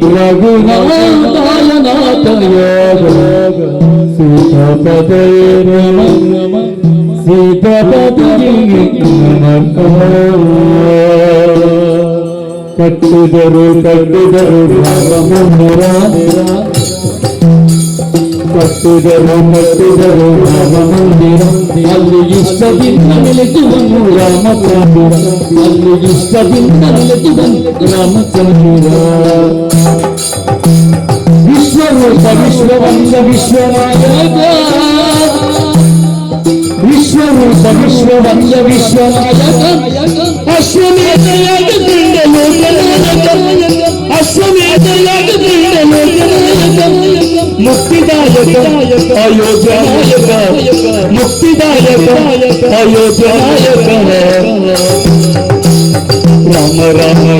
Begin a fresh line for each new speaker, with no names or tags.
रघुनाथाय नाथ योग सीतापते नमः सीतापते कट्टिदरु कट्टिदरु राममंदिर कट्टिदरु कट्टिदरु राममंदिर ಅಲ್ಲಿ ಇಷ್ಟದಿಂದ ನೆಲೆಸುವನು ರಾಮಚಂದ್ರ ಅಲ್ಲಿ ಇಷ್ಟದಿಂದ ನೆಲೆಸುವನು ರಾಮಚಂದ್ರ ವಿಶ್ವರೂಪ ವಿಶ್ವವಂಶ ವಿಶ್ವನಾಯಕ ವಿಶ್ವರೂಪ ವಿಶ್ವವಂಶ ವಿಶ್ವನಾಯಕ ಅಶ್ವಮೇಧಯಾಗ ಪಿಂಡ ಲೋಕನಾಯಕ ಅಶ್ವಮೇಧಯಾಗ ಪಿಂಡ ಲೋಕನಾಯಕ ಮುಕ್ತಿದಾಯಕ ಅಯೋಧ್ಯನಾಯಕ ಮುಕ್ತಿದಾಯಕ ಅಯೋಧ್ಯನಾಯಕ ರಾಮ ರಾಮ